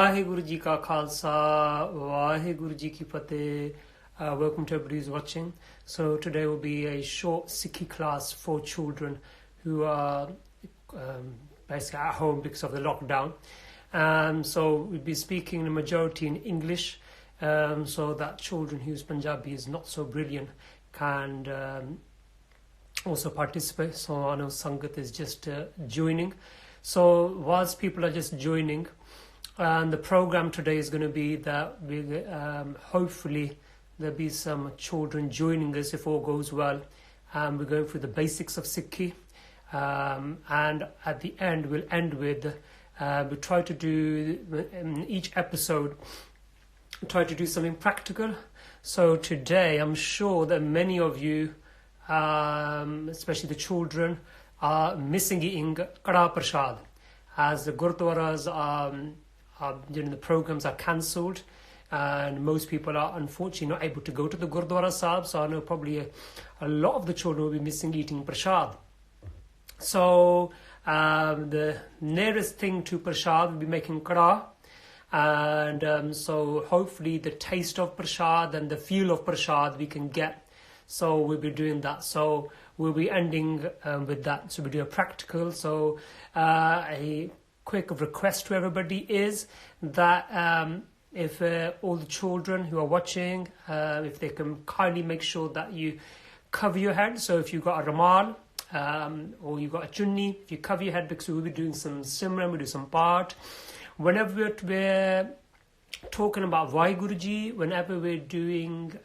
Waheguru Ji Ka Khalsa, Waheguru Ji Ki Fateh. Welcome to everybody who's watching. So today will be a short Sikhi class for children who are basically at home because of the lockdown. So we'll be speaking the majority in English, so that children whose Punjabi is not so brilliant can also participate. So I know Sangat is just joining. So whilst people are just joining, and the program today is going to be that we hopefully there'll be some children joining us if all goes well. We're going through the basics of Sikhi, and at the end we'll end with we try to do in each episode try to do something practical. So today I'm sure that many of you, especially the children, are missing eating Karhah Prashad, as the Gurdwaras the programs are cancelled, and most people are unfortunately not able to go to the Gurdwara Sahib. So I know probably a lot of the children will be missing eating Prashad. So the nearest thing to Prashad will be making Karhah, and so hopefully the taste of Prashad and the feel of Prashad we can get. So we'll be doing that. So we'll be ending with that. So we'll do a practical. So a quick request to everybody is that if all the children who are watching, if they can kindly make sure that you cover your head. So if you've got a ramal or you've got a chunni, if you cover your head, because we'll be doing some simran, we'll do some part. Whenever we're talking about Waheguru Ji, whenever we're doing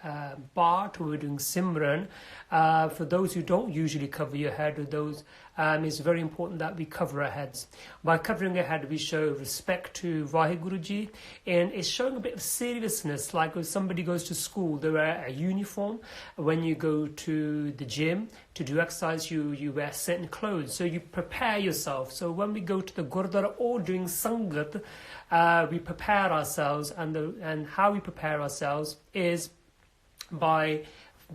part or we're doing simran, for those who don't usually cover your head, or those, it's very important that we cover our heads. By covering our head, we show respect to Waheguru Ji, and it's showing a bit of seriousness. Like when somebody goes to school, they wear a uniform. When you go to the gym to do exercise, you wear certain clothes, so you prepare yourself. So when we go to the Gurdwara or doing Sangat, we prepare ourselves, and how we prepare ourselves is by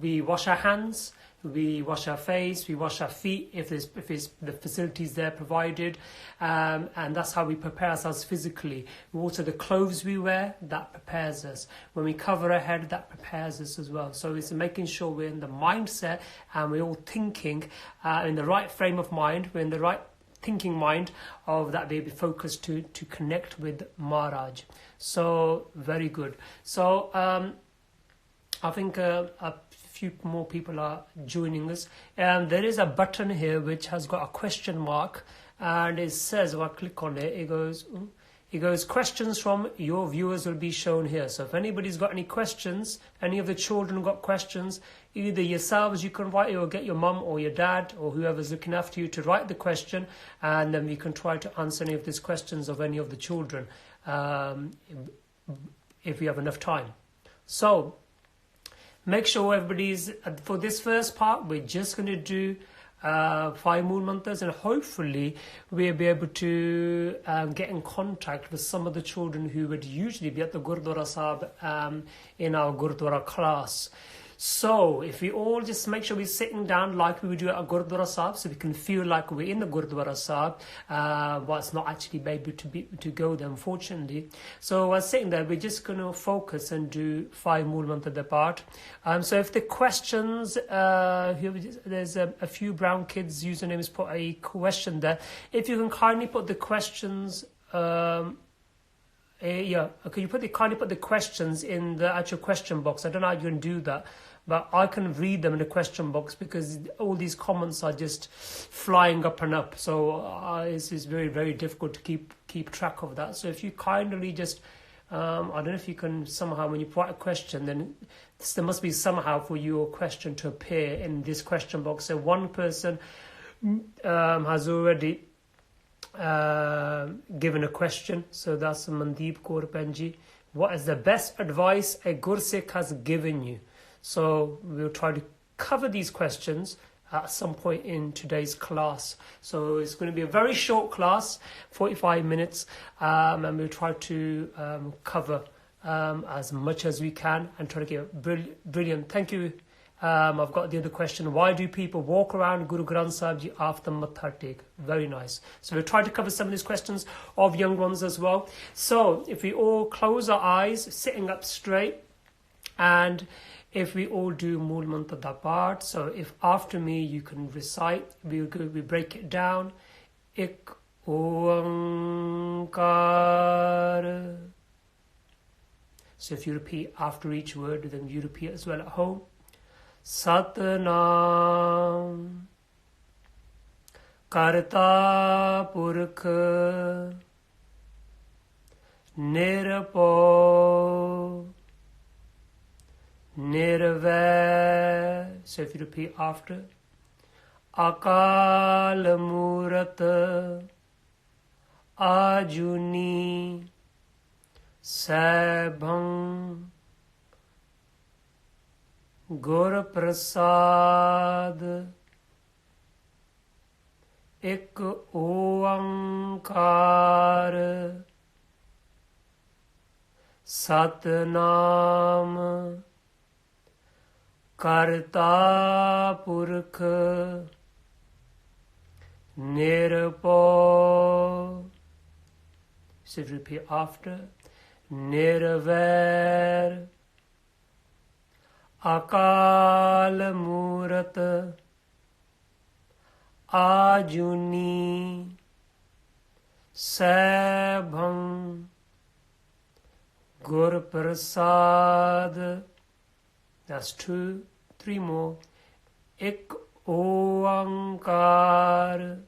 we wash our hands, we wash our face, we wash our feet if the facilities there provided, and that's how we prepare ourselves physically. Also the clothes we wear, that prepares us. When we cover our head, that prepares us as well. So it's making sure we're in the mindset and we're all thinking in the right frame of mind, we're in the right thinking mind of that baby focused to connect with Maharaj. So very good. So I think a few more people are joining us. There is a button here which has got a question mark, and it says, if I click on it, it goes questions from your viewers will be shown here. So if anybody's got any questions, any of the children got questions, either yourselves you can write it, or get your mum or your dad or whoever's looking after you to write the question, and then we can try to answer any of these questions of any of the children if we have enough time. So make sure everybody's, for this first part, we're just going to do 5 Mool Mantars, and hopefully we'll be able to get in contact with some of the children who would usually be at the Gurdwara Sahib in our Gurdwara class. So if we all just make sure we're sitting down like we would do at a Gurdwara Sahib, so we can feel like we're in the Gurdwara Sahib, but it's not actually able to go there, unfortunately. So while sitting there, we're just going to focus and do 5 Mool Mantar part. So if the questions, there's a few brown kids' usernames put a question there. If you can kindly put the questions, okay, you kindly put the questions in the actual question box. I don't know how you can do that, but I can read them in the question box because all these comments are just flying up and up. So it's very, very difficult to keep track of that. So if you kindly just, I don't know if you can somehow, when you write a question, then there must be somehow for your question to appear in this question box. So one person has already given a question. So that's Mandeep Kaur Penji. What is the best advice a Gursikh has given you? So we'll try to cover these questions at some point in today's class. So it's going to be a very short class, 45 minutes, and we'll try to cover as much as we can and try to get brilliant. Thank you, I've got the other question. Why do people walk around Guru Granth Sahib Ji after Matha Tek? Very nice. So we'll try to cover some of these questions of young ones as well. So if we all close our eyes, sitting up straight, and if we all do Mool Mantar Paath, so if after me you can recite, we break it down. Ik Oankar. So if you repeat after each word, then you repeat as well at home. Satnam Karta Purkh Nirpo Nirvair. So if you repeat after. Akal Murat Ajuni Sabhang Gur Prasad Ik Oankar Satnam Karta Purkh Nirpo. So repeat after. Nirvair Akal Murat Ajuni Sabhang Gur Prasad. That's 2. 3 more. Ik Oankar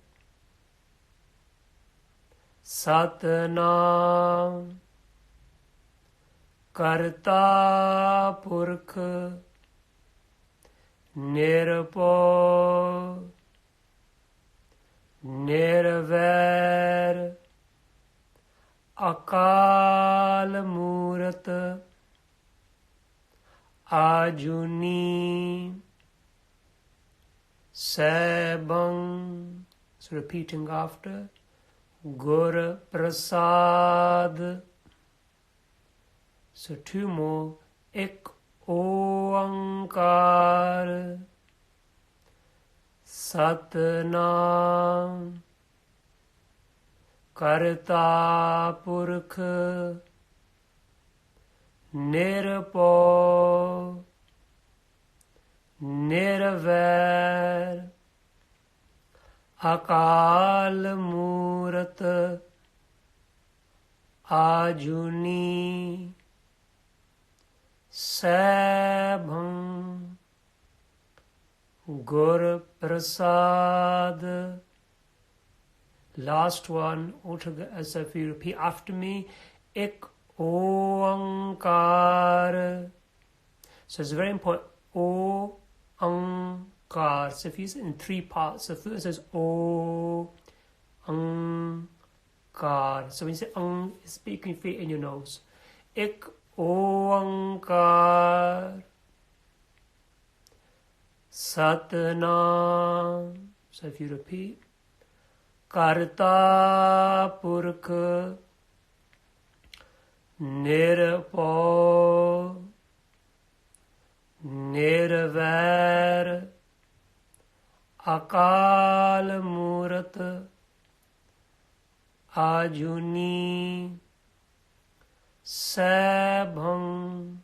Satnam Karta Purkh Nirpo Nirvair Akal Murat Ajuni Sabang. So repeating after. Gur Prasad. So 2 more. Ik Oankar Satnam Karta Purkh Nirpo Nirvair Akal Murat Ajuni Sabhang Gur Prasad. Last one, altogether. So if you repeat after me, Ik Oankar. So it's very important. Oankar. So if you use it in 3 parts, so first is Oankar. So when you say it's speaking feet in your nose. Ik Oankar Satnam. So if you repeat. Karta Purkh Nirpo Nirvair Akal Murat Ajuni Sabhang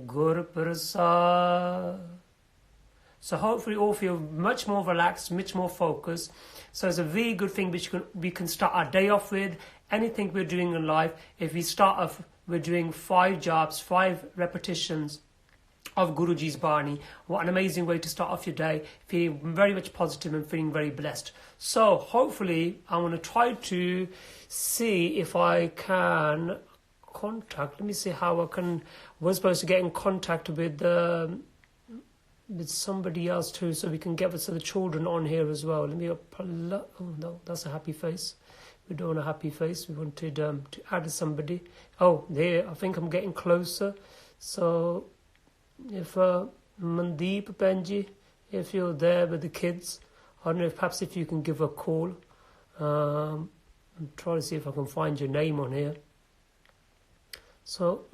Gur Prasad. So hopefully all feel much more relaxed, much more focused. So it's a very good thing which we can start our day off with. Anything we're doing in life, if we start off, we're doing 5 jobs, 5 repetitions of Guruji's Bani. What an amazing way to start off your day, feeling very much positive and feeling very blessed. So hopefully I'm going to try to see if I can contact, let me see how I can, we're supposed to get in contact with somebody else too, so we can get some of the children on here as well. Let me oh no, that's a happy face. We don't want a happy face. We wanted to add somebody. Oh, there, I think I'm getting closer. So if Mandeep Benji, if you're there with the kids, I don't know if perhaps if you can give a call. I'm trying to see if I can find your name on here. So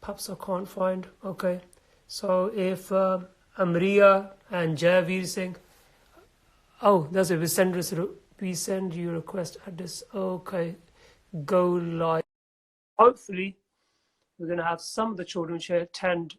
Perhaps I can't find. Okay. So if Amriya and Javeer Singh. Oh, that's it. We send you a request at this. Okay. Go live. Hopefully, we're going to have some of the children which attend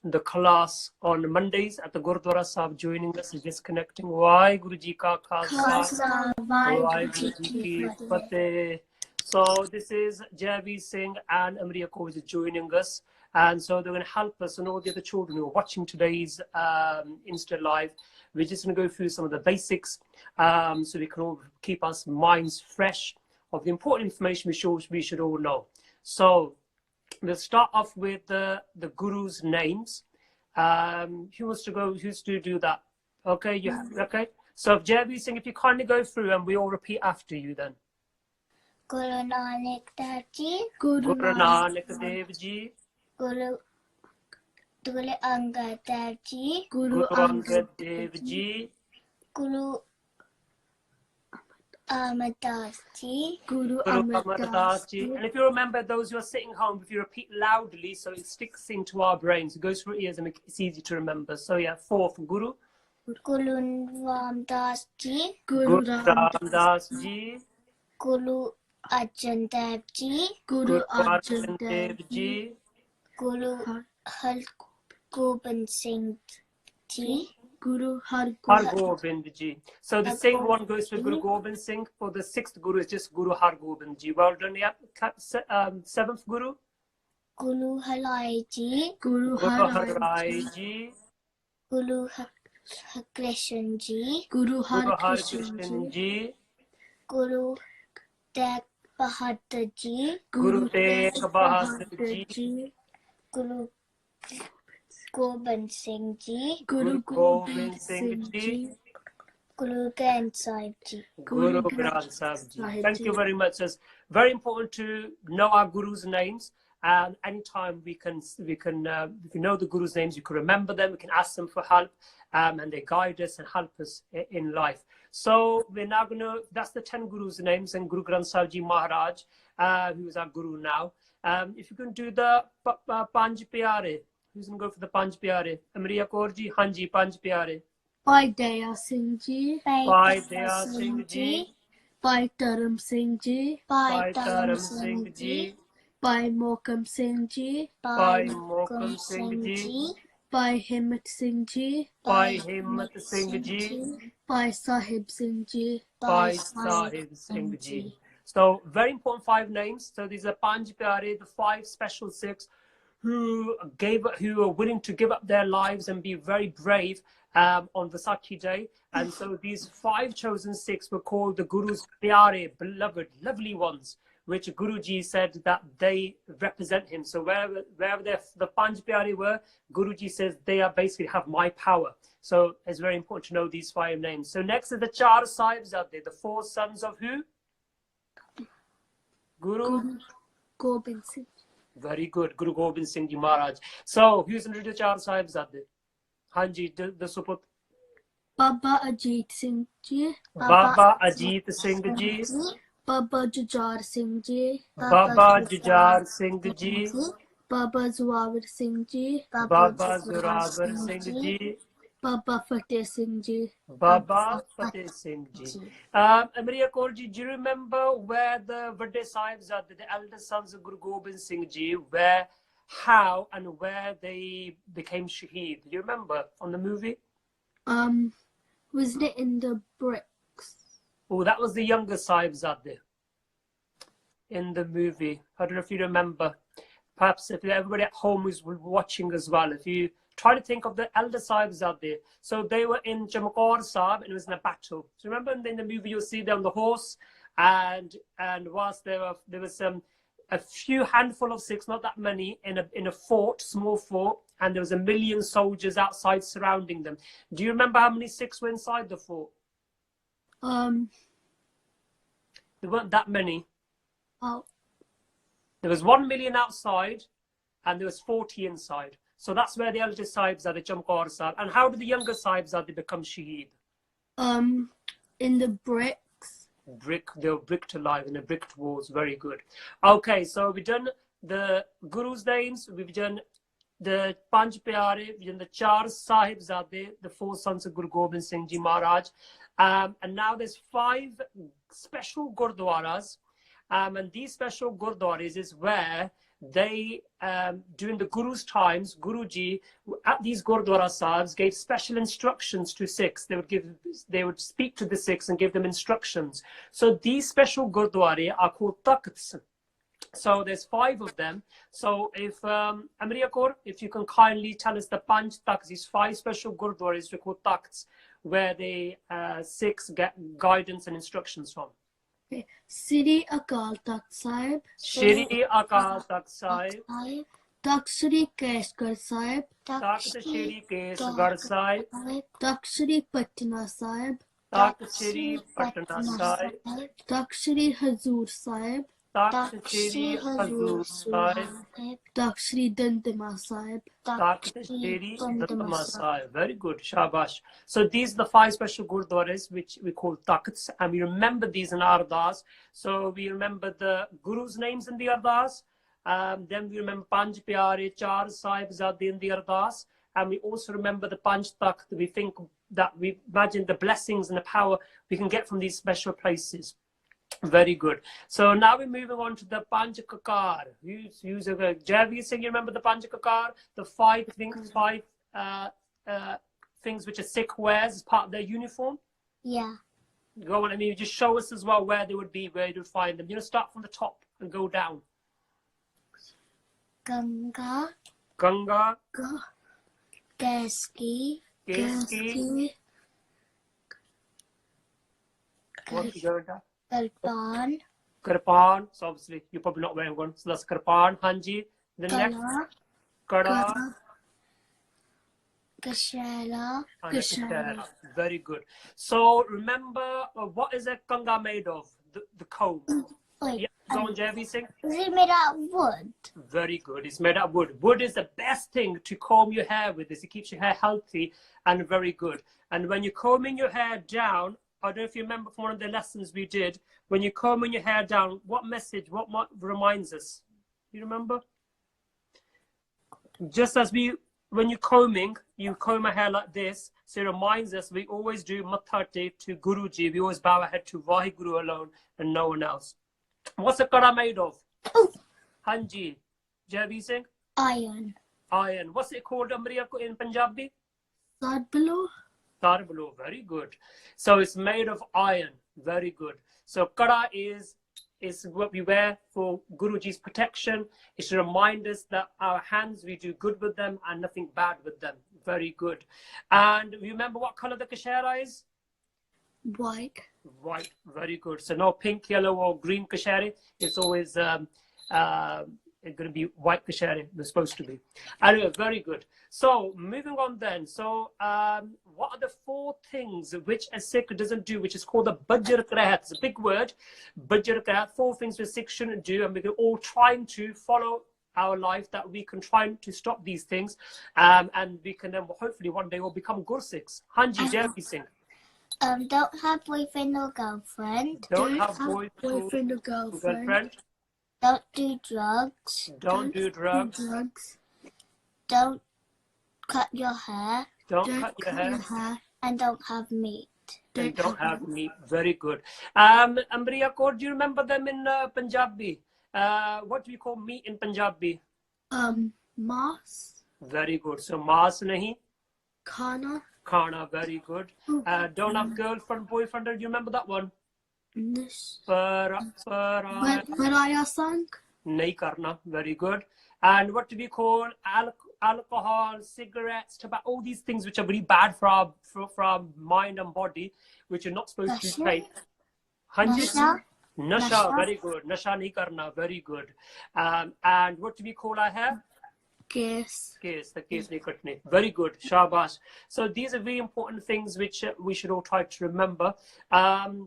the class on Mondays at the Gurdwara Sahib joining us and disconnecting. Waheguru Ji Ka Khalsa, Waheguru Ji Ki Fateh. So this is Javeer Singh and Amriya Kaur is joining us. And so they're going to help us and all the other children who are watching today's Insta Live. We're just going to go through some of the basics so we can all keep our minds fresh of the important information we should all know. So we'll start off with the Guru's names. Who wants to go? Who's to do that? Okay, you have, okay. So Javeer Singh, if you kindly go through and we all repeat after you then. Guru Nanak Dev Ji, Guru Nanak Dev Ji, Guru Angad Dev Ji, Guru Angad Dev Ji, Guru Amardas Ji, Guru Amardas Ji. And if you remember, those who are sitting home, if you repeat loudly, so it sticks into our brains, it goes through ears and it's easy to remember. So yeah, fourth Guru. Guru Ramdas Ji, Guru Ramdas Ji, Guru Arjan Dev Ji, Guru Arjan Dev Ji, Guru Har Gobind Singh Ji, Guru Har Gobind Ji. So the Singh one goes for Guru Gobind Singh. For the sixth Guru is just Guru Har Gobind Ji. Well done, yeah. Seventh Guru. Guru Harai Ji, Guru Harai Ji, Guru Krishan Ji, Guru Har Krishan Ji, Guru Tegh Bahadur Ji, Guru Tegh Bahadur Ji, Guru Gobind Singh Ji, Guru Gobind Singh Ji, Guru Granth Sahib Ji. Guru Granth Sahib Ji. Thank you very much. It's very important to know our Guru's names. And anytime we can, if you know the Guru's names, you can remember them, we can ask them for help, and they guide us and help us in life. So we're now going to, that's the 10 Gurus' names, and Guru Granth Sahib Ji Maharaj, who is our Guru now. If you can do the Panj Pyare, who's going to go for the Panj Pyare? Amriya Kaur Ji, Hanji, Panj Pyare. Bhai Daya Singh Ji, Bhai Daya Singh Ji, Bhai Dharam Singh Ji, Bhai Dharam Singh Ji, Bhai Mokam Singh Ji, Bhai Mokam Singh Ji, Bhai Himmat Singh Ji, Bhai Himmat Singh Ji, Bhai Sahib Singh Ji, Bhai Sahib Singh Ji. So very important 5 names. So these are Panj Pyare, the 5 special Sikhs who are willing to give up their lives and be very brave on Vaisakhi Day. And so these 5 chosen Sikhs were called the Guru's Pyare, beloved, lovely ones, which Guruji said that they represent him. So wherever the Panj Pyare were, Guruji says they are basically have my power. So it's very important to know these 5 names. So next are the Char Sahibzade, the 4 sons of who? Guru Gobind Singh. Very good, Guru Gobind Singh Ji Maharaj. So who's going to do the Char Sahibzade? Hanji, the Suput. Baba Ajit Singh Ji, Baba Ajit Singh Ji, Baba Jujar Singh Ji, Baba Jujar Singh Ji, Baba Zorawar Singh Ji, Baba Zorawar Singh Ji, Baba Fateh Singh Ji, Baba Fateh Singh Ji. Amriya Kaur Ji, do you remember where the Vadde Sahibzade, the elder sons of Guru Gobind Singh Ji, how and where they became Shaheed? Do you remember on the movie? Wasn't it in the bricks? Oh, that was the younger Sahibzade in the movie. I don't know if you remember. Perhaps if everybody at home is watching as well, if you try to think of the elder Sahibzade. So they were in Chamkaur Sahib and it was in a battle. So remember in the movie you'll see them on the horse, and whilst there was a few handful of Sikhs, not that many, in a fort, small fort, and there was 1 million soldiers outside surrounding them. Do you remember how many Sikhs were inside the fort? There weren't that many. Oh. There was 1 million outside, and there was 40 inside. So that's where the elder Sahibzade, Chamkaur Sahib. And how did the younger Sahibzade become Shaheed? In the bricks. They were bricked alive in the bricked walls. Very good. Okay, so we've done the Guru's names. We've done the Panj Pyare, we've done the Char Sahibzade, the 4 sons of Guru Gobind Singh Ji Maharaj. And now there's 5 special Gurdwaras. And these special Gurdwaras is where they, during the Guru's times, Guruji, at these Gurdwara Sahibs, gave special instructions to Sikhs. They would speak to the Sikhs and give them instructions. So these special Gurdwara are called Takhts. So there's 5 of them. So if Amriya Kaur, if you can kindly tell us the Panj Takhts, these 5 special Gurdwaras are called Takhts, where the Sikhs get guidance and instructions from. Okay. Sri Akal Takht Sahib, Shri Akal Takht Sahib, Takht Sri Keshgar Sahib, Takht Shri Kesgarh Sahib, Takht Sri Patna Sahib, Takht Shri Patna Sahib, Takht Sri Hazur Sahib, Takht Shri Hazur Sahib, Takht Sri Dandama Sahib. Takht Shri Dandama Sahib. Very good, shabash. So these are the 5 special Gurdwaras which we call Takhts, and we remember these in Ardas. So we remember the Guru's names in the Ardas, then we remember Panj Pyare, Char Sahibzade in the Ardas, and we also remember the Panj Takht. We think that we imagine the blessings and the power we can get from these special places. Very good. So now we're moving on to the Panj Kakar. Javi Singh, you remember the Panj Kakar? The 5 things which a Sikh wears as part of their uniform? Yeah. Go on, I mean, just show us as well where they would be, where you would find them. You know, start from the top and go down. Ganga, Ganga, Keski, Keski. What's the other guy? Kalpan, Karpan. So obviously you're probably not wearing one. So that's Karpan. Hanji. The next. Karhah. Kashela, And Kashera. Very good. So remember, what is a Kanga made of? The comb. Wait, Yeah, go on, Javi Singh. is it made out of wood? Very good. It's made out of wood. Wood is the best thing to comb your hair with. It keeps your hair healthy and very good. And when you're combing your hair down, I don't know if you remember from one of the lessons we did, when you're combing your hair down, what message, what reminds us? You remember? Just as when you're combing, you comb our hair like this, so it reminds us we always do Matha Tek to Guruji. We always bow our head to Vaheguru alone and no one else. What's the Karhah made of? Oh. Hanji. Javi Singh? Iron. Iron. What's it called, Amriya, in Punjabi? Sadbalo. Tarbalo. Very good. So it's made of iron. Very good. So Karhah is what we wear for Guruji's protection. It's to remind us that our hands, we do good with them and nothing bad with them. Very good. And remember what color the kashera is? White. White. Very good. So no pink, yellow or green kashera. It's always it's going to be white kashera. They're supposed to be. Anyway, very good. So moving on then. So what are the 4 things which a Sikh doesn't do, which is called the Bajr Krahat? It's a big word. Bajr Krahat. 4 things a Sikh shouldn't do, and we're all trying to follow our life that we can try to stop these things, and we can then hopefully one day will become Gursikhs. Hanji Javi Singh. Don't have boyfriend or girlfriend. Don't have boyfriend or girlfriend. Don't do drugs. Don't do drugs. Don't cut your hair. Don't cut your hair. And don't have meat. And don't have meat. Very good. Amriya Kaur, do you remember them in Punjabi? What do we call meat in Punjabi? Mas. Very good. So mas nahi. Khana. Khana. Very good. Don't have girlfriend, boyfriend. Do you remember that one? Paraya sang. Nahi karna. Very good. And what do we call alcohol, cigarettes, tobacco, all these things which are very bad for our mind and body, which you're not supposed to take. Nasha, very good. Nasha nahi karna, very good. And what do we call our hair? Case. The case nahi katne. Very good. Shabash. So these are very important things which we should all try to remember.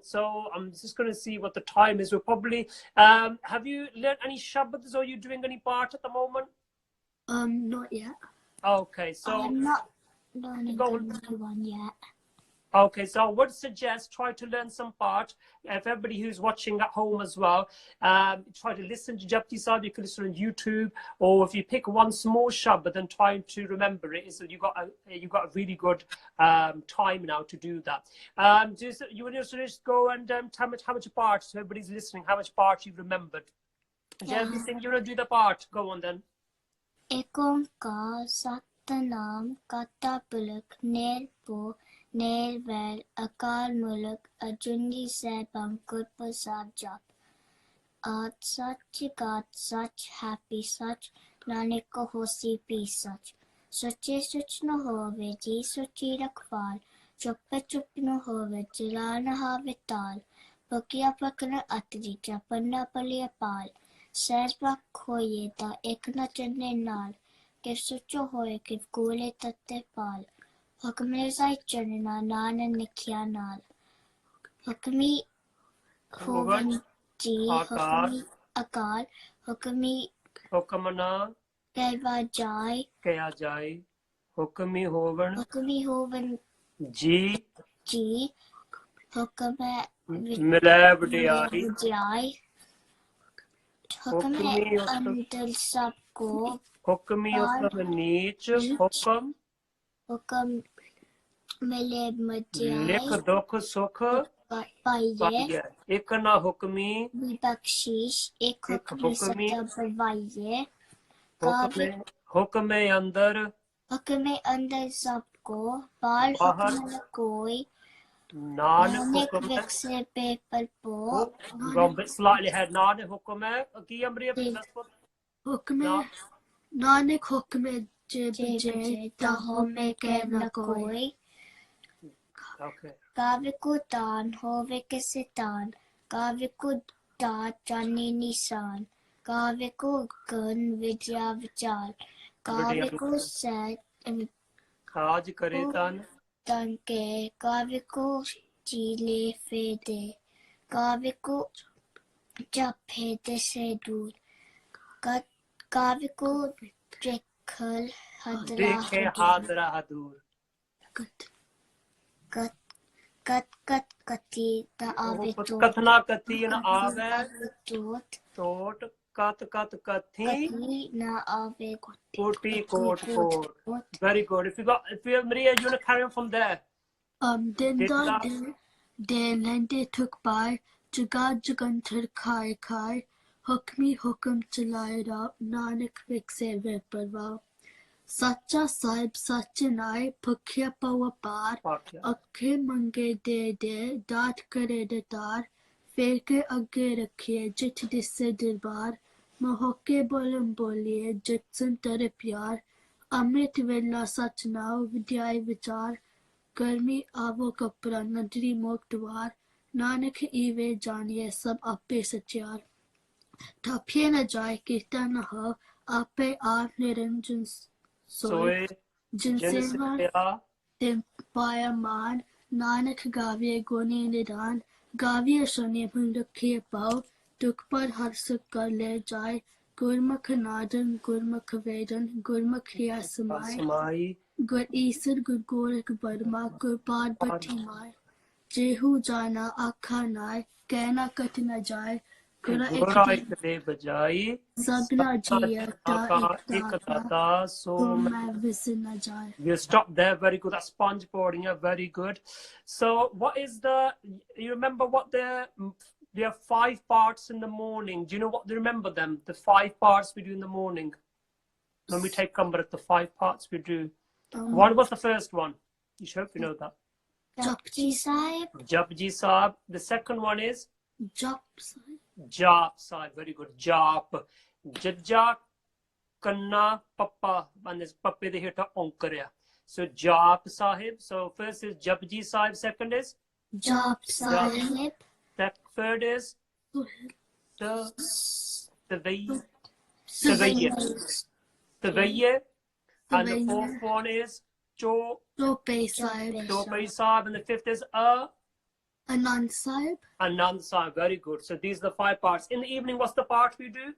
So I'm just going to see what the time is. We'll probably have you learned any shabads, or are you doing any part at the moment? Not yet. Okay, so I'm not learning the new one yet. Okay, so I would suggest try to learn some part. If everybody who's watching at home as well, try to listen to Japji Sahib. You can listen on YouTube, or if you pick one small shabad and try to remember it, so you got a really good time now to do that. You want to just go and tell me how much part, so everybody's listening, how much part you've remembered. Everything you want to do the part. Go on then. Ek Onkar Satnam Karta Purakh Nirbhau Nirvair Akal Mulk Ajunji Sahib Ankur Prasad Jap. Aat Sach Gat Sach Happy Sach Nanak Ko Hosi Pੀ Sach. Sache Sach no hove ji sachi rakhwal. Chuppe chup no hove chila na have tal. Pakiya pakna atri chapanna paliya pal. Sehs bak hoye ta ek na channe naal. Kif sucho hoye kif gole tatte pal. Hukme zai channa nana nikya naal. Hukmi hovan ji hukmi akal. Hukmi Hukamana kaiva jai. kaya jai. Hukmi hovan Hukmi hovan ji ji. Hukme milab diari. jai. Hukme andal sabko. Hukmi hukam neech. Hukam Hukam mile majai. lik dukh sukh Paye. paye. Ik na hukmi Bakshish. Ek hukmi hukmi sata barwaye. hukme andar Hukme andal sabko. Bal bahar hukme koi. Naan Nanak हुक्म है vikse paper po. go slightly ahead नान हुक्म है की Amariya Hukme Nanak hukme jib Jai jai taho me keh na koi. okay Kavi ko daan hove kise daan. Kavi ko daat jani nisan. Kavi ko gun vidya vichar. Kavi ko set आज करे तान tanke. Kavi ko chile fede. Kavi ko jab hede se dur. Kavi ko drekhal hadra देखे हादरा हदूर kat kat kati ta ave to. कथना कथी न आवे Tot. टोट कत कत कथी Kati na ave कोटी कोट कोट very good if you Maria you want to carry on from there Din Did da that- de lende took by Jagad Jagantar Khai Khai Hukmi Hukum Chalai Ra Nanak Vikse Veparva Sacha Sahib Sachinai Pukhya Pawapar वाक्य Akhe Mange De Daat Kare Datar Fer ke agge rakhiye Jit disse dirbar Mohokke bolam boliye Jitsan tere pyar Amrit Vella Sachnao Vidyai Vichar गर्मी आवो कपड़ा नजरी mock द्वार Nanak e-way जानिए सब आपे सचार ठपिए न जाए कीर्तन न हो आपे आप निरंजन सोए सोए जिनसे जिनसे वह तेरा तिम पाया मान नानक गाविए गोनी निदान गाविए सुनिए भूल रखिए पाओ दुख पर हर सुख कर ले जाए गुरमुख नादन गुरमुख वेदन गुरमुख क्रिया समाए समाई Good Eastern, good Gorak Burma, good Bad Batimai, Jehu Jana Akhanai, Kena Katina Jai, Gura गोरा Ekdi, एक दे बजाई Sabna Jia, Da एक Ekdata, दाता सो Huma Visina Jai. you stop there very good that's sponge boarding yeah very good so what is the you remember what there are 5 parts in the morning do you know what they remember them the 5 parts we do in the morning when we take Amrit the 5 parts we do what was the first one you should hope you know that Japji Sahib. Japji Sahib the second one is Jap Sai, Jap Sahib very good Jap Jajja Kanna Papa and this Pappe the hit Onkarya so Jap Sahib so first is Japji Sahib second is Jap Sahib. third is the Savaya and the fourth one is Jope Sahib, Chopay Sahib and the fifth is Anand Sahib, Anand Sahib very good so these are the 5 parts in the evening what's the part we do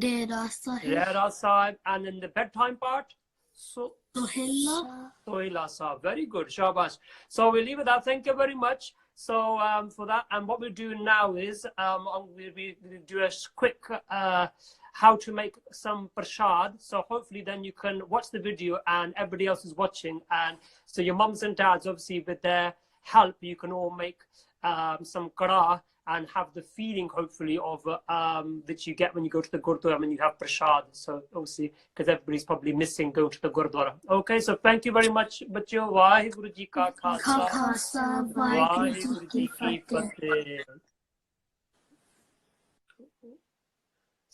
Rera Sahib, Rera Sahib and in the bedtime part so Sohila. Sohila Saab. Very good. Shabash. So we'll leave it at that. Thank you very much. So for that, and what we'll do now is we'll do a quick how to make some prashad. So hopefully then you can watch the video and everybody else is watching. And so your mums and dads, obviously with their help, you can all make some karhah and have the feeling, hopefully, of that you get when you go to the Gurdwara and you have prashad. So obviously, because everybody's probably missing going to the Gurdwara. Okay, so thank you very much, Bachyo. Vaheguru Ji ka Khalsa, Vaheguru Ji ki Fateh.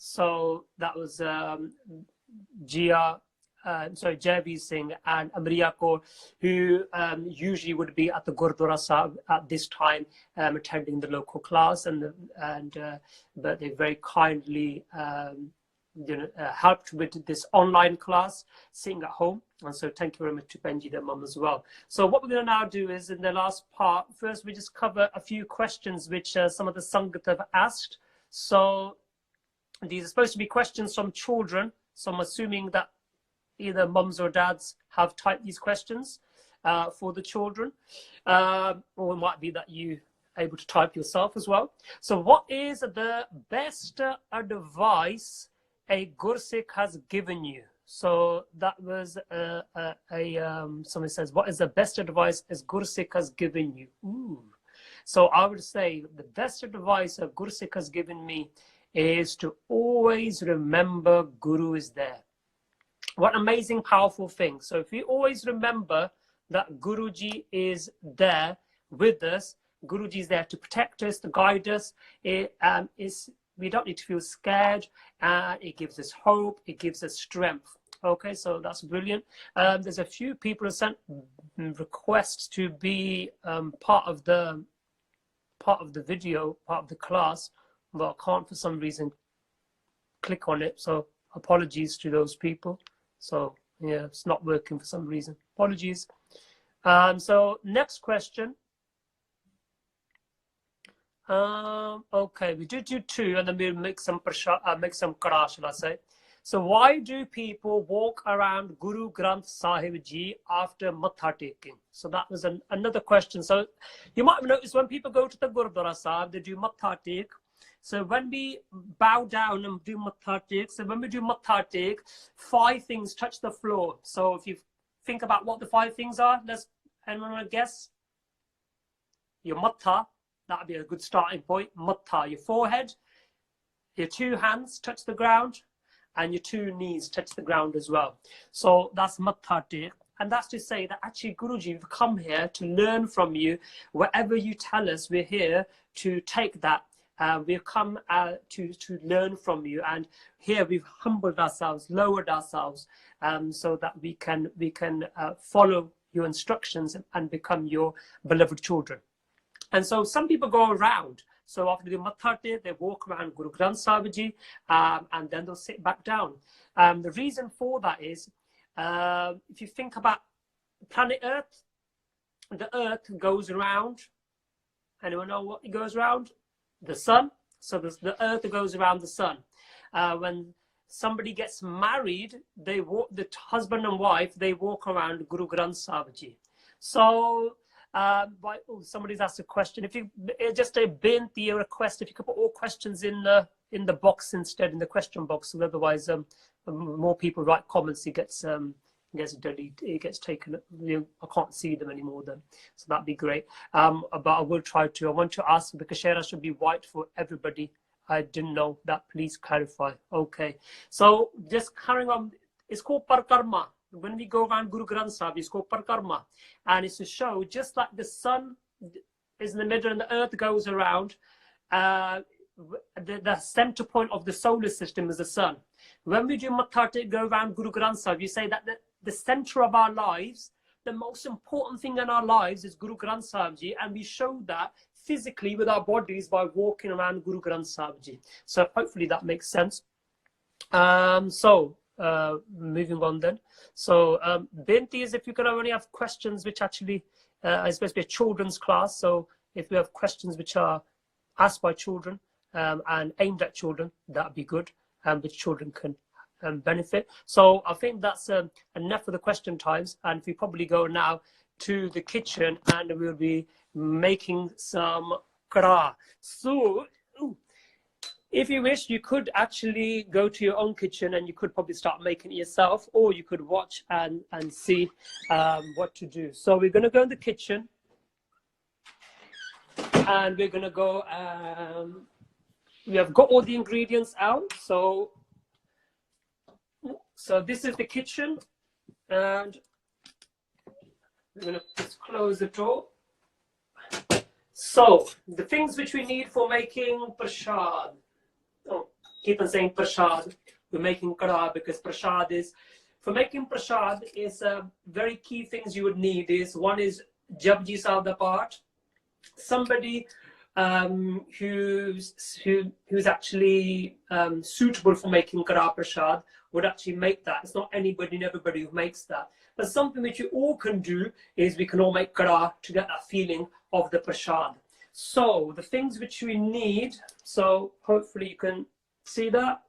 So that was Javi Singh and Amriya Kaur, who usually would be at the Gurdwara Sahib at this time, attending the local class, but they very kindly helped with this online class, sitting at home. And so thank you very much to Benji, their mum, as well. So what we're going to now do is, in the last part, first we just cover a few questions which some of the Sangat have asked. So these are supposed to be questions from children. So I'm assuming that either mums or dads have typed these questions for the children, or it might be that you are able to type yourself as well. So what is the best advice a Gursikh has given you? So that was somebody says, what is the best advice a Gursikh has given you? Ooh. So I would say the best advice a Gursikh has given me is to always remember Guru is there. What an amazing, powerful thing. So if we always remember that Guruji is there with us, Guruji is there to protect us, to guide us, we don't need to feel scared, and it gives us hope, it gives us strength. Okay, so that's brilliant. There's a few people who sent requests to be part of the video, part of the class, but I can't for some reason click on it. So apologies to those people. So yeah, it's not working for some reason. Apologies. So next question. Okay, we do two, and then we'll make some karhah, shall I say. So why do people walk around Guru Granth Sahib Ji after matha taking? So that was another question. So you might have noticed when people go to the Gurdwara Sahib, they do matha take. So when we bow down and do matha take, so when we do matha take, 5 things touch the floor. So if you think about what the 5 things are, anyone want to guess? Your matha, that would be a good starting point. Matha, your forehead, your 2 hands touch the ground, and your 2 knees touch the ground as well. So that's matha take. And that's to say that actually, Guruji, we've come here to learn from you. Whatever you tell us, we're here to take that. We've come to learn from you, and here we've humbled ourselves, lowered ourselves, so that we can follow your instructions and become your beloved children. And so some people go around. So after the matha take, they walk around Guru Granth Sahib Ji, and then they'll sit back down. The reason for that is, if you think about planet Earth, the Earth goes around. Anyone know what it goes around? The sun. So the Earth goes around the sun. When somebody gets married, the husband and wife, they walk around Guru Granth Sahib Ji. So somebody's asked a question. If you just a binti, a request, if you could put all questions in the box instead, in the question box, so otherwise more people write comments, it gets deleted, it gets taken. I can't see them anymore then, so that'd be great. But I will try to. I want to ask, because Shara should be white for everybody. I didn't know that. Please clarify. Okay, so just carrying on. It's called Parkarma. When we go around Guru Granth Sahib, it's called Parkarma, and it's to show, just like the sun is in the middle and the Earth goes around, the center point of the solar system is the sun. When we do matha take, go around Guru Granth Sahib, you say that the center of our lives, the most important thing in our lives is Guru Granth Sahib Ji, and we show that physically with our bodies by walking around Guru Granth Sahib Ji. So hopefully that makes sense. Moving on then. So Binti is, if you could only have questions which actually is supposed to be a children's class. So if we have questions which are asked by children and aimed at children, that'd be good, which children can benefit. So I think that's enough for the question times, and we probably go now to the kitchen and we'll be making some karah. So if you wish, you could actually go to your own kitchen and you could probably start making it yourself, or you could watch and see what to do. So we're going to go in the kitchen and we're going to go, we have got all the ingredients out. So this is the kitchen, and we're going to just close the door. So the things which we need for making prashad. Oh, keep on saying prashad. We're making karah because prashad is, for making prashad is very key things you would need is, one is Japji Sahib da Paath. Somebody who's actually suitable for making karah prashad would actually make that. It's not anybody and everybody who makes that. But something which we all can do is we can all make karah to get that feeling of the prashad. So the things which we need, so hopefully you can see that.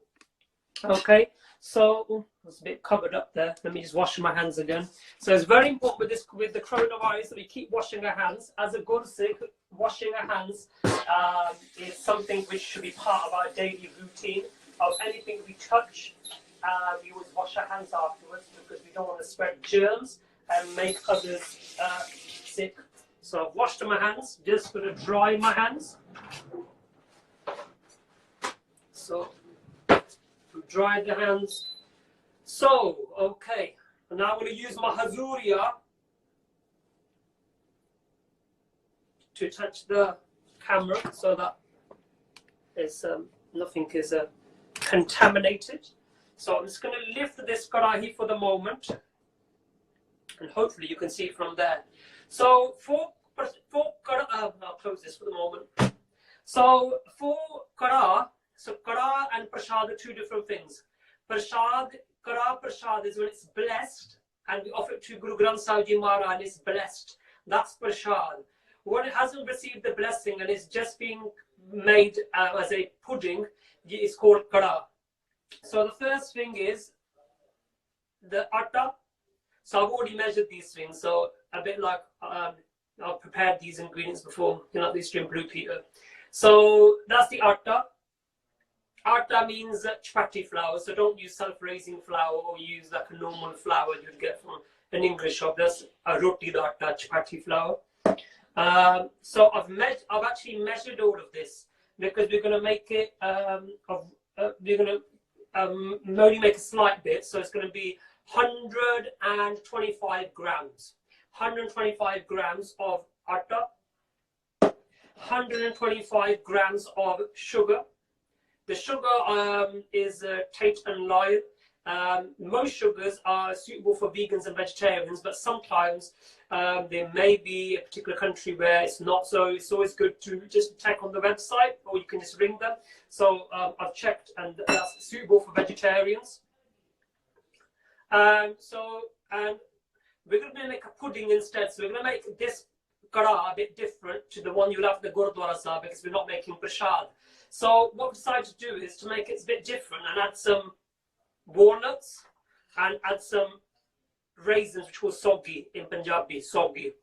Okay, so it's a bit covered up there. Let me just wash my hands again. So it's very important with this, with the coronavirus, that we keep washing our hands. As a Gursikh, washing our hands is something which should be part of our daily routine. Of anything we touch, we always wash our hands afterwards because we don't want to spread germs and make others sick. So I've washed my hands, just going to dry my hands. So dry the hands. So, okay, now I'm going to use my Hazuriya to touch the camera so that it's, nothing is contaminated. So I'm just going to lift this karahi for the moment, and hopefully you can see it from there. So for karah, I'll close this for the moment. So for karah, so karah and prashad are two different things. Prashad, karah prashad is when it's blessed, and we offer it to Guru Granth Sahib Ji Maharaj and it's blessed. That's prashad. When it hasn't received the blessing and it's just being made as a pudding, it's called karah. So the first thing is the atta. So I've already measured these things. So a bit like I've prepared these ingredients before, you know, this blue Peter. So that's the atta. Atta means chapati flour, so don't use self-raising flour or use like a normal flour you'd get from an English shop. That's a roti da atta, chapati flour. So I've actually measured all of this because we're going to make it. We're going to only make a slight bit, so it's going to be 125 grams. 125 grams of atta, 125 grams of sugar. The sugar is Tate and Lyle. Most sugars are suitable for vegans and vegetarians, but sometimes there may be a particular country where it's not. So it's always good to just check on the website, or you can just ring them. So I've checked, and that's suitable for vegetarians. And we're going to make a pudding instead. So we're going to make this karah a bit different to the one you'll have at the Gurdwara Sahib, because we're not making prashad. So what we decided to do is to make it a bit different and add some walnuts and add some raisins, which was soggy in Punjabi, soggy.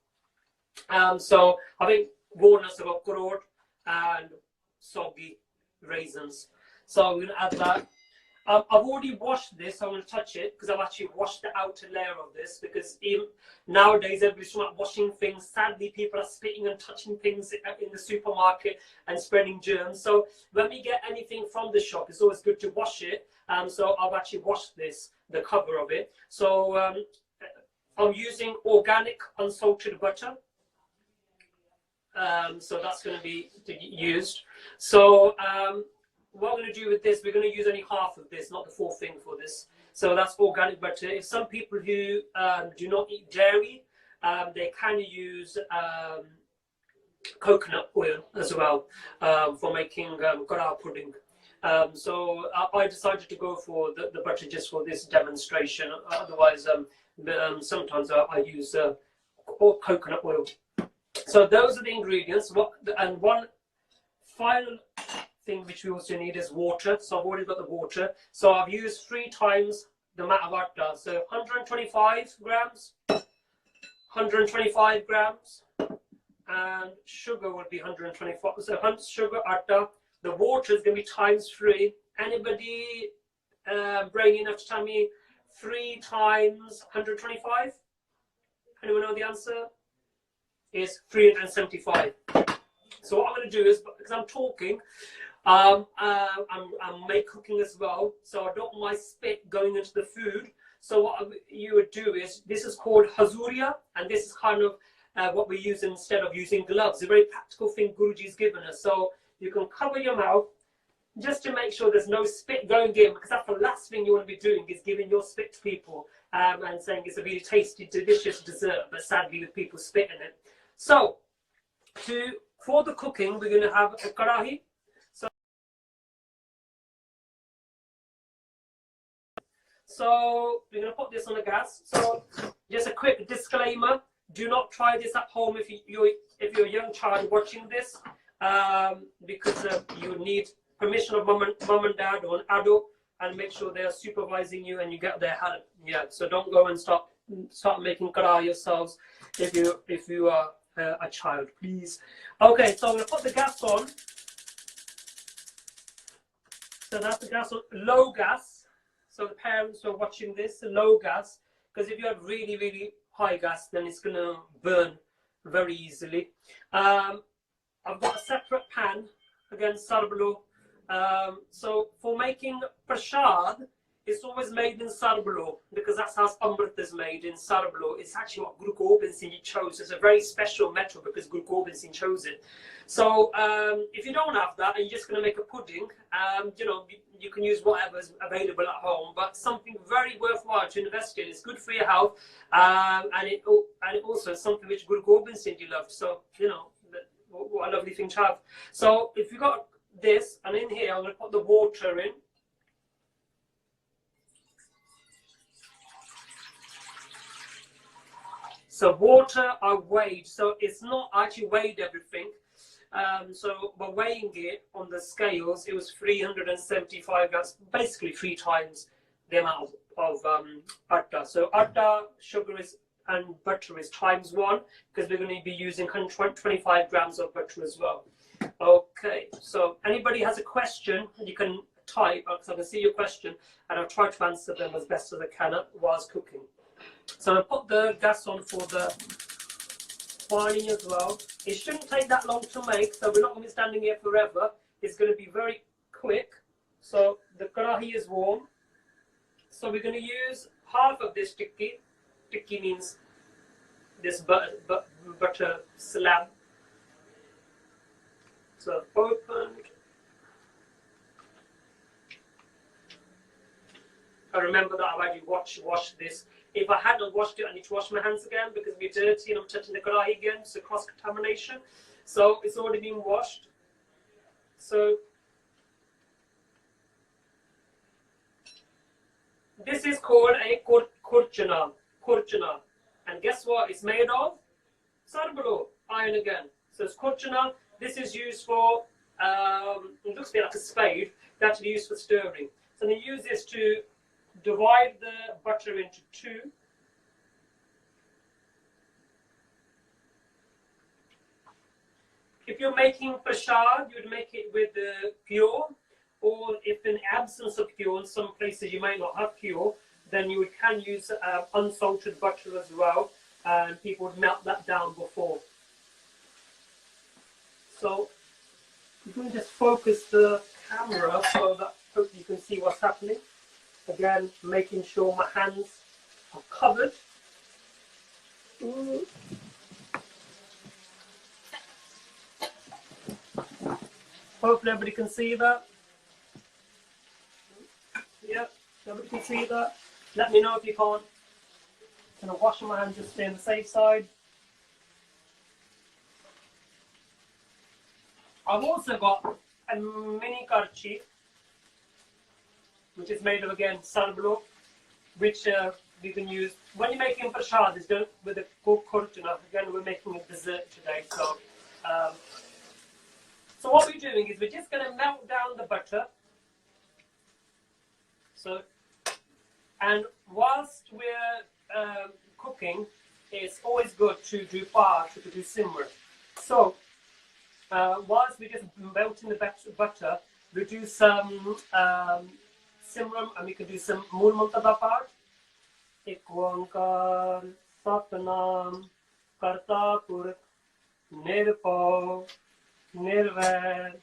So I think walnuts have got kurod and soggy raisins. So we're going to add that. I've already washed this, so I'm going to touch it because I've actually washed the outer layer of this, because even nowadays everybody's not washing things. Sadly, people are spitting and touching things in the supermarket and spreading germs. So when we get anything from the shop, it's always good to wash it. So I've actually washed this, the cover of it. So I'm using organic unsalted butter. So that's going to be used. So what I'm going to do with this, we're going to use only half of this, not the full thing for this. So that's organic butter. If some people who do not eat dairy, they can use coconut oil as well for making karah pudding. So I decided to go for the butter just for this demonstration. Otherwise, sometimes I use coconut oil. So those are the ingredients. And one final thing which we also need is water. So I've already got the water. So I've used 3 times the amount of atta. So 125 grams, 125 grams, and sugar will be 125. So sugar, atta. The water is going to be times 3. Anybody brain enough to tell me 3 times 125? Anyone know the answer? Is 375. So what I'm going to do is, because I'm talking, I'm cooking as well, so I don't want my spit going into the food. So what you would do is, this is called hazuria, and this is kind of what we use instead of using gloves. A very practical thing Guruji's given us. So you can cover your mouth just to make sure there's no spit going in, because that's the last thing you want to be doing, is giving your spit to people and saying it's a really tasty, delicious dessert, but sadly with people spitting it. So for the cooking, we're going to have a karahi. So we're going to put this on the gas. So just a quick disclaimer: do not try this at home if you're a young child watching this, because you need permission of mum and dad or an adult, and make sure they are supervising you and you get their help. Yeah. So don't go and start making karahi yourselves if you are a child, please. Okay. So I'm going to put the gas on. So that's the gas on low gas. So the parents who are watching this, low gas, because if you have really, really high gas, then it's going to burn very easily. I've got a separate pan, again, sarbalo. So for making prashad, it's always made in sarbalo, because that's how amrit is made, in sarbalo. It's actually what Guru Gobind Singh chose. It's a very special metal because Guru Gobind Singh chose it. So if you don't have that and you're just going to make a pudding, you can use whatever's available at home, but something very worthwhile to invest in. It's good for your health, and it also is something which Guru Gobind Singh loved. So what a lovely thing to have. So if you got this, and in here I'm going to put the water in. So water I weighed, so it's not actually weighed everything. So by weighing it on the scales, it was 375 grams, basically 3 times the amount of atta. So atta, sugar and butter is times 1, because we're going to be using 125 grams of butter as well. Okay, so anybody has a question, you can type, because I can see your question, and I'll try to answer them as best as I can whilst cooking. So I'll put the gas on for the boiling as well. It shouldn't take that long to make, so we're not going to be standing here forever. It's going to be very quick. So the karahi is warm. So we're going to use half of this tikki. Tikki means this butter slab. So opened. I remember that I've already washed this. If I hadn't washed it, I need to wash my hands again because we're dirty and I'm touching the karahi again, so cross-contamination. So it's already been washed. So this is called a kurchana. And guess what it's made of? Sarbalo, iron again. So it's kurchana. This is used for, it looks a bit like a spade, that's used for stirring. So they use this to divide the butter into 2. If you're making prashad, you'd make it with the pure, or if in absence of pure, in some places you might not have pure, then you can use unsalted butter as well, and people would melt that down before. So you can just focus the camera so that hopefully you can see what's happening. Again, making sure my hands are covered. Hopefully everybody can see that. Yeah, everybody can see that. Let me know if you can't. I'm going to wash my hands just to stay on the safe side. I've also got a mini karchi, which is made of, again, sarbalo, which we can use when you're making prashad. It's done with the kurchana. Again, we're making a dessert today, so So what we're doing is we're just going to melt down the butter. So, and whilst we're cooking, it's always good to do part, to do simmer. So, whilst we're just melting the butter, we do some simmer, and we can do some Mool Mantar Paath. Ek oankar satnam karta purkh nirpau nirvair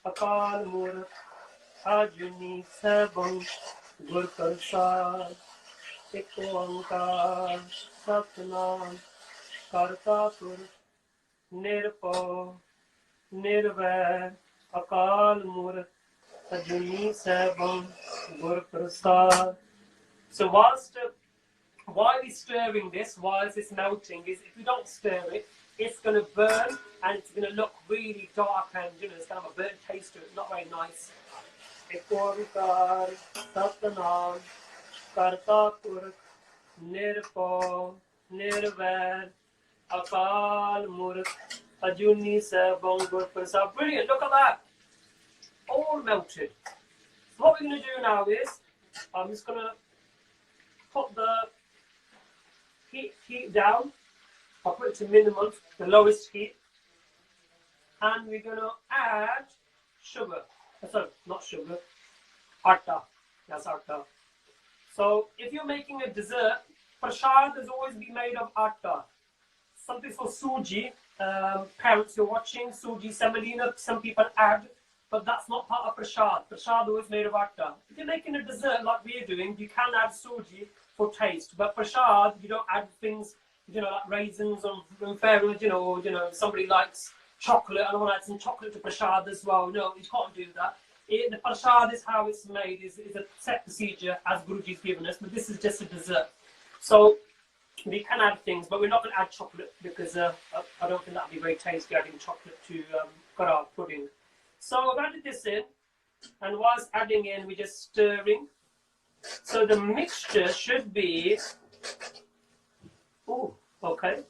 akal murkh ajuni sabam gur prasad. Ek oankar satnam karta purkh nirpau nirvair akal murkh ajuni sabam gur prasad. So while we're stirring this, whilst it's melting, is if we don't stir it, it's going to burn and it's going to look really dark and it's going to have a burnt taste to it, not very nice. Ek oankar satnam karta purkh nirpau nirvair akal murkh ajuni sabam gur prasad. Brilliant, look at that. All melted. So what we're going to do now is, I'm just going to put the heat down. I'll put it to minimum, the lowest heat. And we're going to add sugar. Sorry, not sugar. Atta. That's atta. So if you're making a dessert, prasad has always been made of atta. Something for suji. Parents who are watching, suji, semolina, some people add. But that's not part of prasad. Prasad is always made of atta. If you're making a dessert like we're doing, you can add suji for taste. But prasad, you don't add things, like raisins and fairies, somebody likes chocolate. I don't want to add some chocolate to prasad as well. No, you can't do that. The prasad is how it's made, is a set procedure as Guruji's given us, but this is just a dessert. So we can add things, but we're not going to add chocolate because I don't think that would be very tasty adding chocolate to Karhah pudding. So I've added this in, and whilst adding in, we're just stirring. So the mixture should be, okay.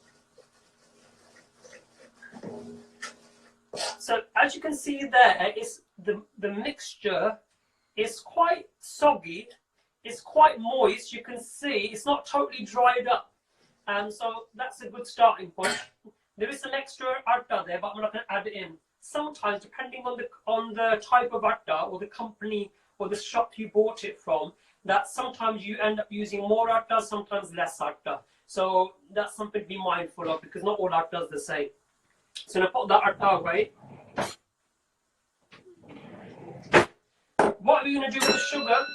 So as you can see there, it's the mixture is quite soggy, it's quite moist. You can see it's not totally dried up, so that's a good starting point. There is some extra atta there, but I'm not going to add it in. Sometimes, depending on the type of atta or the company or the shop you bought it from, that sometimes you end up using more atta, sometimes less atta. So that's something to be mindful of because not all atta is the same. So I'm going to put that atta away. What are we going to do with the sugar?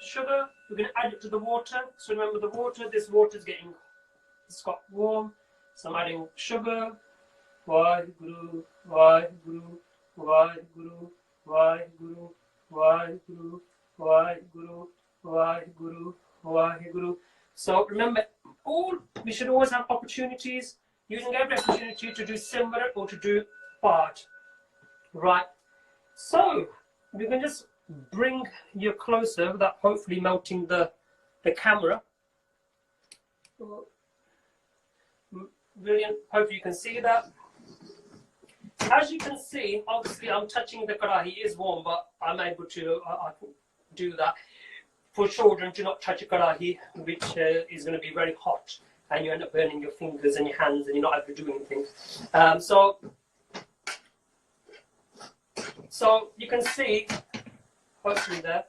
Sugar, we're going to add it to the water. So remember the water, this water is it's got warm. So I'm adding sugar. Vaheguru, Vaheguru, Vaheguru, Vaheguru, Vaheguru, Vaheguru, Vaheguru, Vaheguru. So remember, we should always have opportunities, using every opportunity to do simmer or to do part. Right. So we can just bring you closer without hopefully melting the camera. Brilliant. Hopefully you can see that. As you can see, obviously I'm touching the Karhah. It is warm, but I'm able to I can do that. For children, do not touch a Karhah, which is going to be very hot, and you end up burning your fingers and your hands, and you're not able to do anything. So you can see, hopefully there,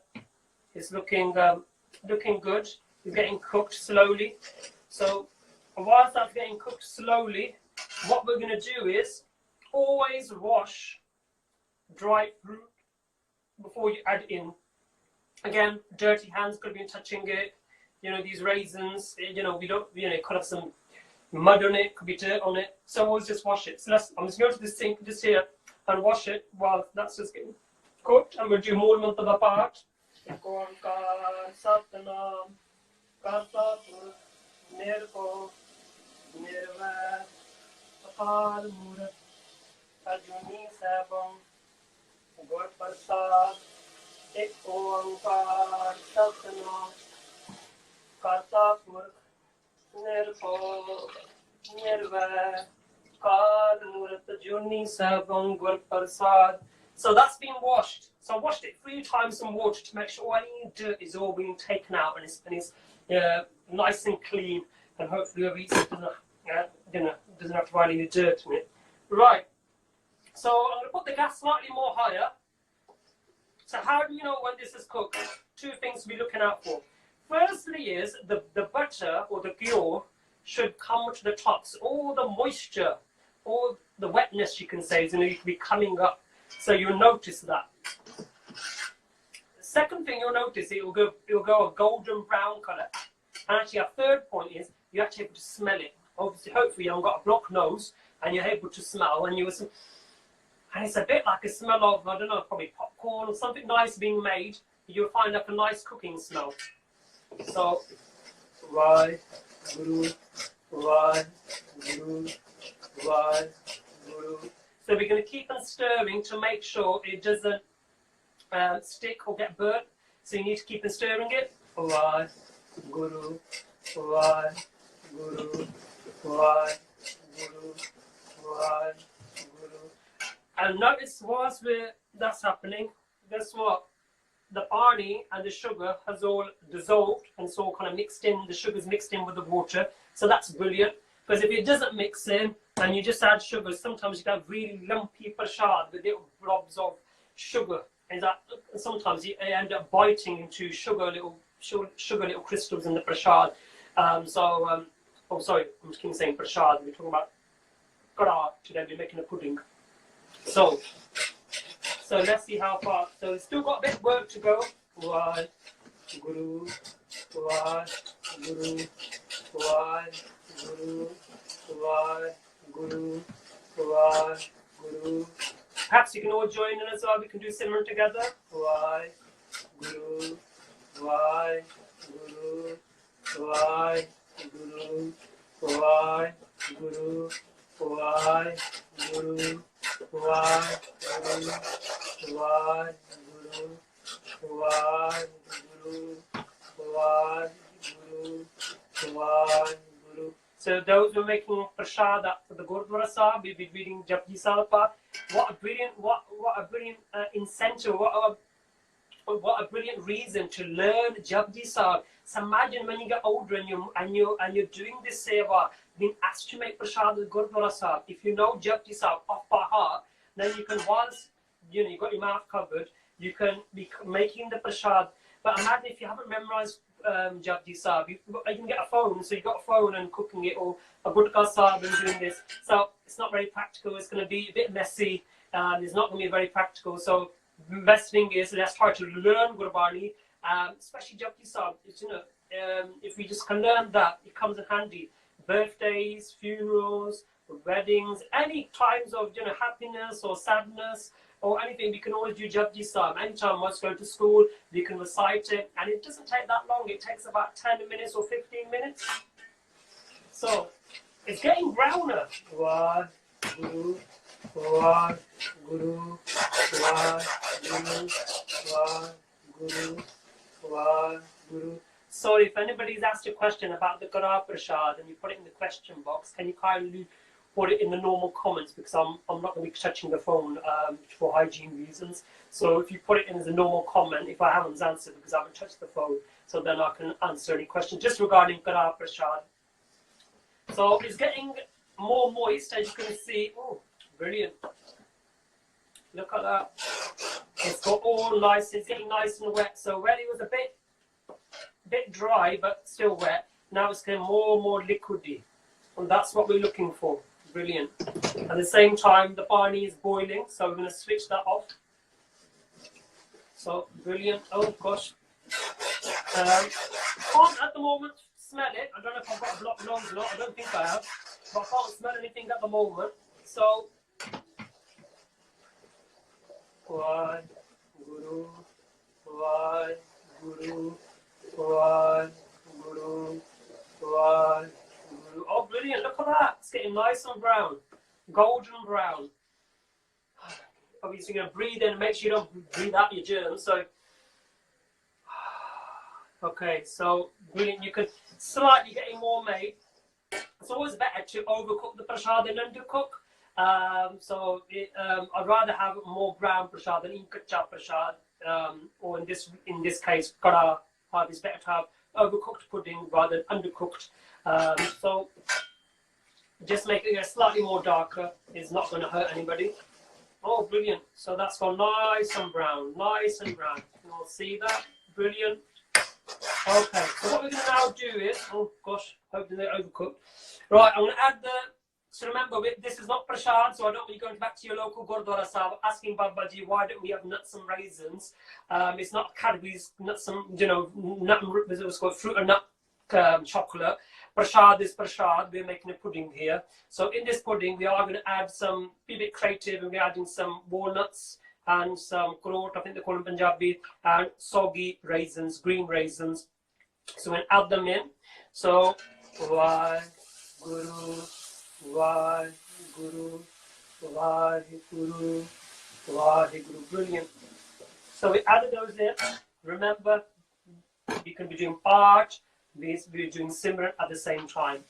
it's looking good. It's getting cooked slowly. So whilst that's getting cooked slowly, what we're going to do is always wash dried fruit before you add in. Again, dirty hands could be touching it. These raisins, we don't, could have some mud on it, could be dirt on it. So always just wash it. So I'm just going to the sink just here and wash it while that's just getting cooked. And we'll do Mool Mantar Paath. Ajuni sabam gur prasad ek oankar satnam karta purkh nirpau nirvair Akal Murat Junni Sabam Gur Prasad. So that's been washed. So I washed it 3 times in water to make sure any dirt is all being taken out and it's nice and clean. And hopefully whoever eats it doesn't have to find any dirt in it. Right. So I'm going to put the gas slightly more higher. So how do you know when this is cooked? 2 things to be looking out for. Firstly is the butter or the ghee should come to the top. So all the moisture, all the wetness you can say is going to be coming up. So you'll notice that. The second thing you'll notice, it will go a golden brown colour. And actually a third point is you're actually able to smell it. Obviously, hopefully you haven't got a blocked nose and you're able to smell and and it's a bit like a smell of, I don't know, probably popcorn or something nice being made. You'll find like a nice cooking smell. So, right, guru, right, guru, right, guru. So we're going to keep on stirring to make sure it doesn't stick or get burnt. So you need to keep on stirring it. Right, guru, right, guru, right, guru, right, guru. And notice whilst that's happening, guess what? The pani and the sugar has all dissolved and it's all kind of mixed in. The sugar's mixed in with the water. So that's brilliant. Because if it doesn't mix in and you just add sugar, sometimes you get really lumpy prasad with little blobs of sugar. And that sometimes you end up biting into sugar little crystals in the prasad. Oh sorry, I'm just keep saying prasad. We're talking about Karhah today. We're making a pudding. So let's see how far. So it's still got a bit of work to go. One, guru, one, guru, one, guru, one, guru, one, guru. Perhaps you can all join in as well. We can do similar together. One, guru, one, guru, one, guru, one, guru, one, guru. One, guru, one, guru, one, guru, one, guru, one, guru. So those who are making prasad for the Gurdwara Sahib, we'll be reading Japji Sahib Path. What a brilliant incentive! What a brilliant reason to learn Japji Sahib. So imagine when you get older and you're doing this seva, being asked to make prasad with Gurdwara Sahib. If you know Japji Sahib off by heart, then you can, once you've got your mouth covered, you can be making the prasad. But imagine if you haven't memorized Japji Sahib, you can get a phone. So you've got a phone and cooking it, or a Gurdwara Sahib and doing this. So it's not very practical. It's going to be a bit messy. It's not going to be very practical. So the best thing is, let's try to learn Gurbani, especially Japji Sahib. If we just can learn that, it comes in handy. Birthdays, funerals, weddings, any times of happiness or sadness or anything, we can always do Japji Sahib. Anytime once go to school, we can recite it, and it doesn't take that long. It takes about 10 minutes or 15 minutes. So it's getting browner. One, guru, one, guru, one, guru, one, guru, one, guru. Sorry, if anybody's asked a question about the Karhah Prasad and you put it in the question box, can you kindly put it in the normal comments, because I'm not going to be touching the phone for hygiene reasons. So if you put it in as a normal comment, if I haven't answered because I haven't touched the phone, so then I can answer any questions just regarding Karhah Prasad. So it's getting more moist, as you can see. Oh, brilliant. Look at that. It's got all nice, it's getting nice and wet. So where it was a bit dry but still wet, now it's getting more and more liquidy, and that's what we're looking for. Brilliant. At the same time, the pani is boiling, so we're going to switch that off. So brilliant. Oh gosh, can't at the moment smell it. I don't know if I've got a blocked nose or not. I don't think I have, but I can't smell anything at the moment. So one guru, one guru, one guru, one guru. Oh, brilliant! Look at that. It's getting nice and brown, golden brown. Obviously, you're going to breathe in and make sure you don't breathe out your germs. So, okay, so brilliant. You can slightly getting more made. it's always better to overcook the prasad than undercook. I'd rather have more brown prasad than kacha prasad, or in this case, Karhah is better to have overcooked pudding rather than undercooked. So just making it slightly more darker is not going to hurt anybody. Oh, brilliant. So that's gone nice and brown, nice and brown. You'll see that. Brilliant. Okay, so what we're going to now do is, oh gosh, hoping they're overcooked. Right, I'm going to add so remember, this is not prasad, so I don't want you going back to your local Gurdwara Sahib asking Babaji, why don't we have nuts and raisins? It's not Cadbury's nuts and, nut and, what's called fruit and nut chocolate. Prasad is prasad. We're making a pudding here. So in this pudding, we are going to add be a bit creative, and we're adding some walnuts and some kurot, I think they call them Punjabi, and soggy raisins, green raisins. So we'll add them in. So, Vaheguru, Vaheguru, Vaheguru, Vaheguru. Brilliant. So we added those in. Remember, you can be doing part, we're doing Simran at the same time.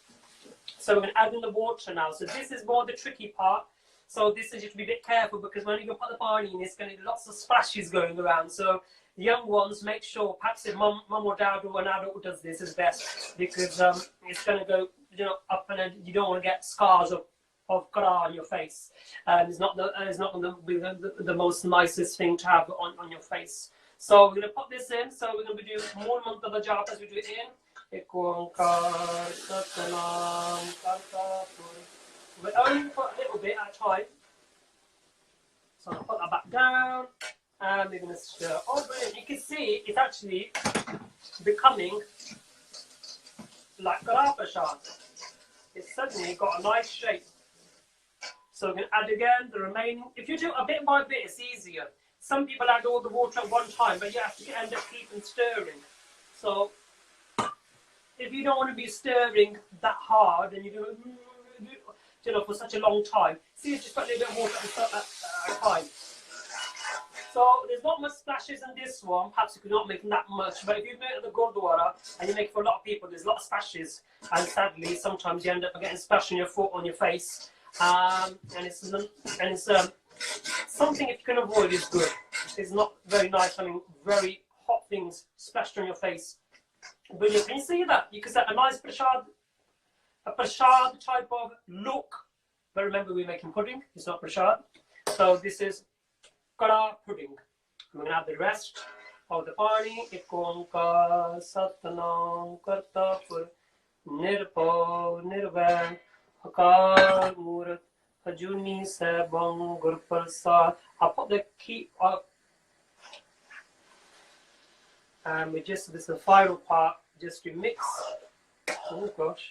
So we're going to add in the water now. So this is more the tricky part. So this is you have to be a bit careful, because when you put the pani in, it's going to be lots of splashes going around. So young ones, make sure, perhaps if mum or dad or an adult does this is best, because it's going to go up, and you don't want to get scars of Karhah on your face. It's not the most nicest thing to have on your face. So we're going to put this in. So we're going to be doing Mool Mantar Paath as we do it in. We'll only put a little bit at a time. So I'll put that back down, and we're going to stir. Oh, brilliant. You can see it's actually becoming like Karhah prasad. It's suddenly got a nice shape. So we're going to add again the remaining. If you do a bit by bit, it's easier. Some people add all the water at one time, but you have to end up keeping stirring. So if you don't want to be stirring that hard, and you do for such a long time, see, you just put a little bit of water at a time. So there's not much splashes in this one. Perhaps you're not making that much, but if you do it at the Gurdwara and you make it for a lot of people, there's a lot of splashes, and sadly sometimes you end up getting splash on your foot, on your face, and it's something, if you can avoid, is good. It's not very nice having very hot things splashed on your face. But you can see that you can set a nice prasad type of look. But remember, we're making pudding, it's not prasad. So this is Karhah pudding. I'm going to add the rest of the pani. Ik onkar satnam karta pur nirpo nirvair akal murat ajuni sabam gur prasad. I'll put the key up. And we this is the final part, just to mix. Oh gosh.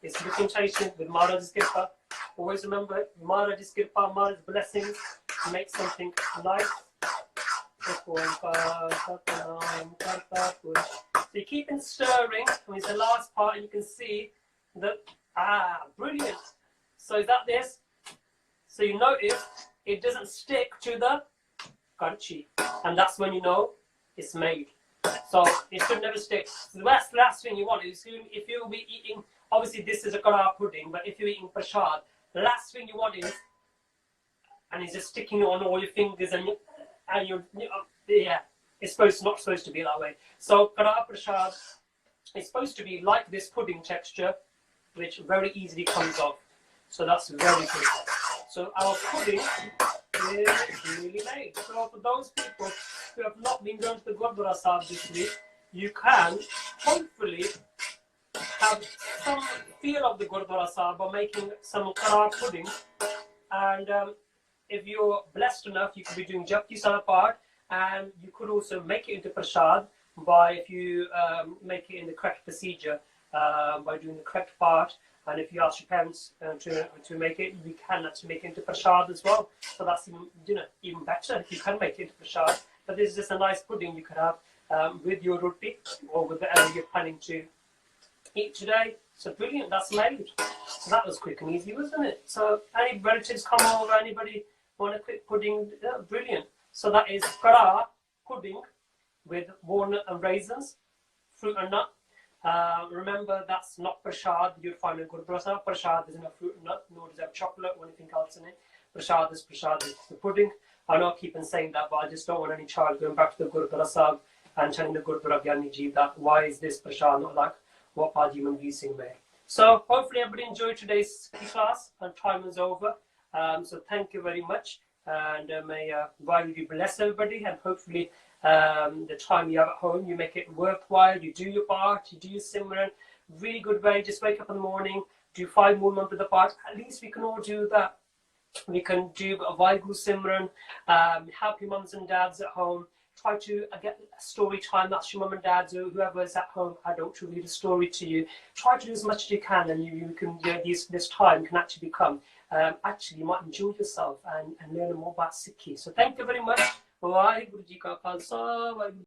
It's looking tasty with Maharaj's Kirpa. Always remember, Maharaj's Kirpa, Maharaj's blessings to make something nice. So you keep on stirring, and it's the last part, and you can see that, brilliant. So is that this? So you notice it doesn't stick to the karchi, and that's when you know it's made. So it should never stick. So the last thing you want is, if you'll be eating, obviously this is a Karhah pudding, but if you're eating prasad, the last thing you want is, and it's just sticking on all your fingers, and it's not supposed to be that way. So Karhah prasad is supposed to be like this pudding texture, which very easily comes off. So that's very good. So our pudding is really made. So for those people who have not been going to the Gurdwara Sahib this week, you can hopefully have some feel of the Gurdwara Sahib by making some Karhah pudding. And if you're blessed enough, you could be doing Japji Sahib part, and you could also make it into prasad if you make it in the correct procedure, by doing the correct part. And if you ask your parents to make it, you can actually make it into prasad as well. So that's even better if you can make it into prasad. But this is just a nice pudding you could have with your roti, or with whatever you're planning to eat today. So brilliant, that's made. So that was quick and easy, wasn't it? So any relatives come over, anybody want a quick pudding? Yeah, brilliant. So that is Karhah pudding with walnut and raisins, fruit and nut. Remember, that's not prashad you'd find in Gurdwara Sahib. Prashad isn't a fruit nut, nor does it have chocolate or anything else in it. Prashad is the pudding. I know I keep on saying that, but I just don't want any child going back to the Gurdwara Sahib and telling the Gurdwara Gyani Ji that why is this prashad not like what Paji Manvir Singh made. So hopefully everybody enjoyed today's class, and time is over. So thank you very much, and may Vaheguru bless everybody, and hopefully the time you have at home, you make it worthwhile, you do your part, you do your Simran, really good way, just wake up in the morning, do 5 Mool Mantar Paath. At least we can all do that. We can do a Vaheguru Simran, help your mums and dads at home, try to get a story time, that's your mum and dad's or whoever's at home adult to read a story to you. Try to do as much as you can, and you can, this time can actually become, actually you might enjoy yourself and learn more about Sikhi. So thank you very much. Vaheguru Ji Ka Khalsa, Vaheguru